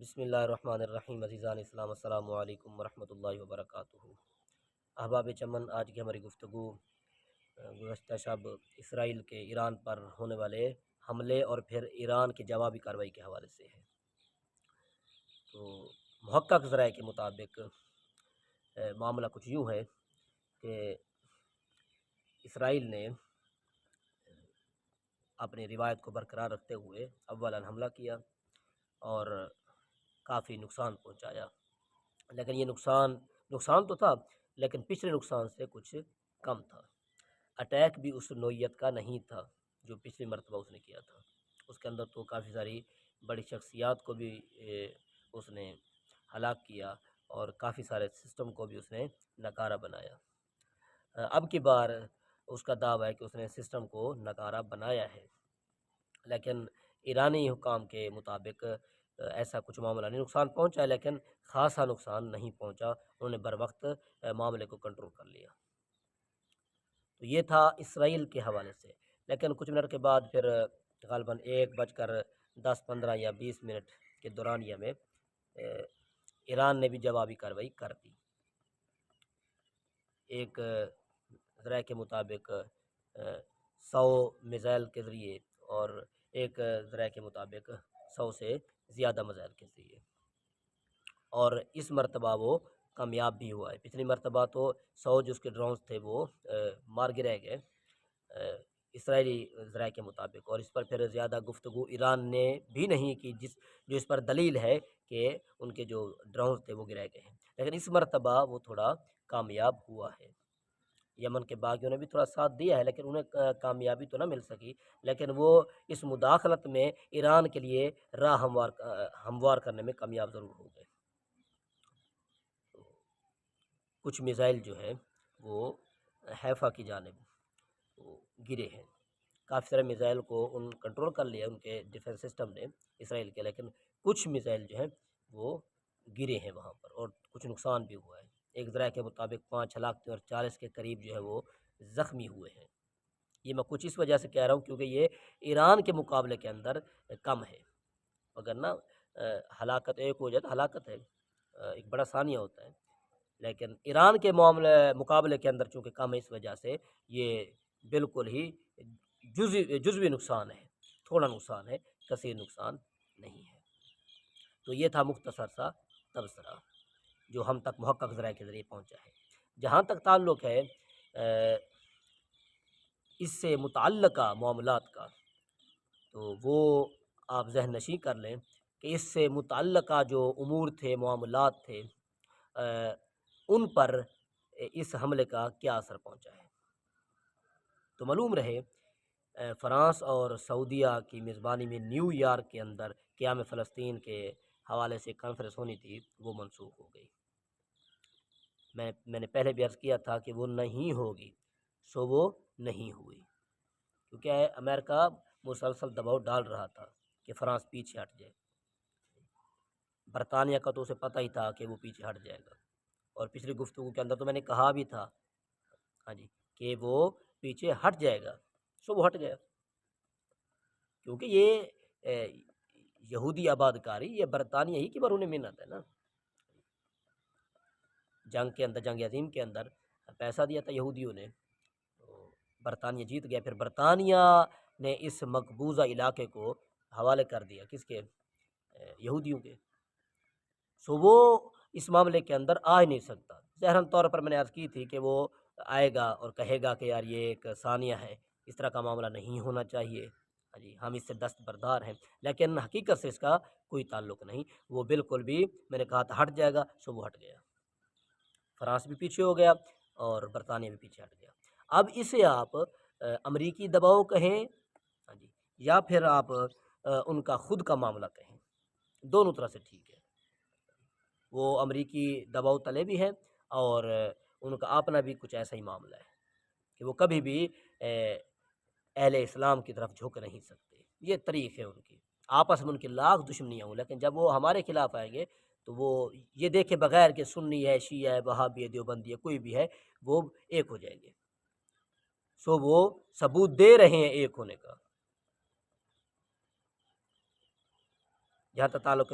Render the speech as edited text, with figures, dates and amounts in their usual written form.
بسم اللہ الرحمن الرحیم۔ عزیزان اسلام، السلام علیکم ورحمۃ اللہ وبرکاتہ۔ احباب چمن، آج کی ہماری گفتگو گزشتہ شب اسرائیل کے ایران پر ہونے والے حملے اور پھر ایران کی جوابی کارروائی کے حوالے سے ہے۔ تو محقق ذرائع کے مطابق معاملہ کچھ یوں ہے کہ اسرائیل نے اپنی روایت کو برقرار رکھتے ہوئے اولاً حملہ کیا اور کافی نقصان پہنچایا، لیکن یہ نقصان تو تھا، لیکن پچھلے نقصان سے کچھ کم تھا۔ اٹیک بھی اس نوعیت کا نہیں تھا جو پچھلی مرتبہ اس نے کیا تھا۔ اس کے اندر تو کافی ساری بڑی شخصیات کو بھی اس نے ہلاک کیا اور کافی سارے سسٹم کو بھی اس نے ناکارہ بنایا۔ اب کی بار اس کا دعویٰ ہے کہ اس نے سسٹم کو ناکارہ بنایا ہے، لیکن ایرانی حکام کے مطابق ایسا کچھ معاملہ نہیں، نقصان پہنچا لیکن خاصا نقصان نہیں پہنچا، انہوں نے بر وقت معاملے کو کنٹرول کر لیا۔ تو یہ تھا اسرائیل کے حوالے سے، لیکن کچھ منٹ کے بعد پھر غالباً 1:10-15 یا 20 منٹ کے دورانیہ میں ایران نے بھی جوابی کارروائی کر دی۔ ایک ذرائع کے مطابق 100 میزائل کے ذریعے اور ایک ذرائع کے مطابق 100 سے زیادہ میزائل کے ذریعے، اور اس مرتبہ وہ کامیاب بھی ہوا ہے۔ پچھلی مرتبہ تو 100 جو اس کے ڈرونز تھے وہ مار گرائے گئے اسرائیلی ذرائع کے مطابق، اور اس پر پھر زیادہ گفتگو ایران نے بھی نہیں کی، جو اس پر دلیل ہے کہ ان کے جو ڈرونز تھے وہ گرائے گئے ہیں، لیکن اس مرتبہ وہ تھوڑا کامیاب ہوا ہے۔ یمن کے باغیوں نے بھی تھوڑا ساتھ دیا ہے، لیکن انہیں کامیابی تو نہ مل سکی، لیکن وہ اس مداخلت میں ایران کے لیے راہ ہموار کرنے میں کامیاب ضرور ہو گئے۔ کچھ میزائل جو ہے وہ حیفا کی جانب گرے ہیں، کافی سارے میزائل کو ان کنٹرول کر لیا ان کے ڈیفنس سسٹم نے اسرائیل کے، لیکن کچھ میزائل جو ہیں وہ گرے ہیں وہاں پر اور کچھ نقصان بھی ہوا ہے۔ ایک ذرائع کے مطابق 5 ہلاکتیں اور 40 کے قریب جو ہے وہ زخمی ہوئے ہیں۔ یہ میں کچھ اس وجہ سے کہہ رہا ہوں کیونکہ یہ ایران کے مقابلے کے اندر کم ہے، اگر نا ہلاکت ایک ہو جائے تو ہلاکت ہے، ایک بڑا ثانیہ ہوتا ہے، لیکن ایران کے مقابلے کے اندر چونکہ کم ہے، اس وجہ سے یہ بالکل ہی جزوی نقصان ہے، تھوڑا نقصان ہے، کثیر نقصان نہیں ہے۔ تو یہ تھا مختصر سا تبصرہ جو ہم تک محقق ذرائع کے ذریعے پہنچا ہے۔ جہاں تک تعلق ہے اس سے متعلقہ معاملات کا، تو وہ آپ ذہن نشین کر لیں کہ اس سے متعلقہ جو امور تھے، معاملات تھے، ان پر اس حملے کا کیا اثر پہنچا ہے۔ تو معلوم رہے فرانس اور سعودیہ کی میزبانی میں نیو یارک کے اندر قیام فلسطین کے حوالے سے کانفرنس ہونی تھی، وہ منسوخ ہو گئی۔ میں نے پہلے بھی عرض کیا تھا کہ وہ نہیں ہوگی، سو وہ نہیں ہوئی، کیونکہ امریکہ مسلسل دباؤ ڈال رہا تھا کہ فرانس پیچھے ہٹ جائے۔ برطانیہ کا تو اسے پتہ ہی تھا کہ وہ پیچھے ہٹ جائے گا، اور پچھلی گفتگو کے اندر تو میں نے کہا بھی تھا کہ وہ پیچھے ہٹ جائے گا، سو وہ ہٹ گیا، کیونکہ یہ یہودی آباد کاری یہ برطانیہ ہی کی برون منت ہے نا۔ جنگ عظیم کے اندر پیسہ دیا تھا یہودیوں نے، برطانیہ جیت گیا، پھر برطانیہ نے اس مقبوضہ علاقے کو حوالے کر دیا کس کے؟ یہودیوں کے، سو وہ اس معاملے کے اندر آ ہی نہیں سکتا۔ ظاہراً طور پر میں نے عرض کی تھی کہ وہ آئے گا اور کہے گا کہ یار یہ ایک ثانیہ ہے، اس طرح کا معاملہ نہیں ہونا چاہیے، ہم اس سے دستبردار ہیں، لیکن حقیقت سے اس کا کوئی تعلق نہیں۔ وہ بالکل بھی میں نے کہا تھا ہٹ جائے گا، سو وہ ہٹ گیا، فرانس بھی پیچھے ہو گیا اور برطانیہ بھی پیچھے ہٹ گیا۔ اب اسے آپ امریکی دباؤ کہیں یا پھر آپ ان کا خود کا معاملہ کہیں، دونوں طرح سے ٹھیک ہے۔ وہ امریکی دباؤ تلے بھی ہیں اور ان کا اپنا بھی کچھ ایسا ہی معاملہ ہے کہ وہ کبھی بھی اہل اسلام کی طرف جھک نہیں سکتے، یہ طریق ہے ان کی، آپس میں ان کی لاکھ دشمنیاں ہوں، لیکن جب وہ ہمارے خلاف آئیں گے تو وہ یہ دیکھے بغیر کہ سنی ہے، شیعہ ہے، وہابی ہے، دیوبندی ہے، کوئی بھی ہے، وہ ایک ہو جائیں گے، سو وہ ثبوت دے رہے ہیں ایک ہونے کا۔ جہاں تک تعلق